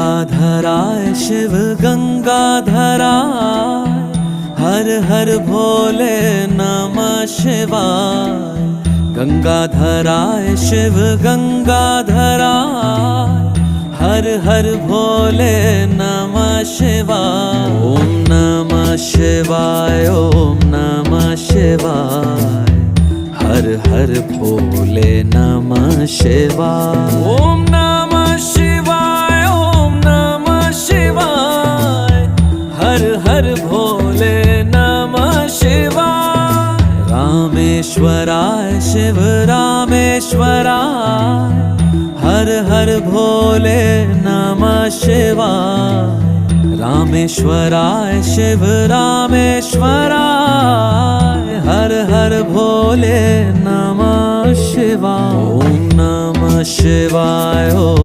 गंगाधराय शिव गंगाधराय, हर हर भोले नमः शिवाय। गंगाधराय शिव गंगाधराय, हर हर भोले नमः शिवाय। ओम नमः शिवाय, ओम नमः शिवाय, हर हर भोले नमः शिवाय। ओम नमः शिवाय, ओम नमः शिवाय, हर हर भोले नमः शिवाय। रामेश्वराय शिव रामेश्वराय, हर हर भोले नमः शिवाय। रामेश्वराय शिव रामेश्वराय, हर हर भोले नमः शिवाय। ओम नमः शिवाय।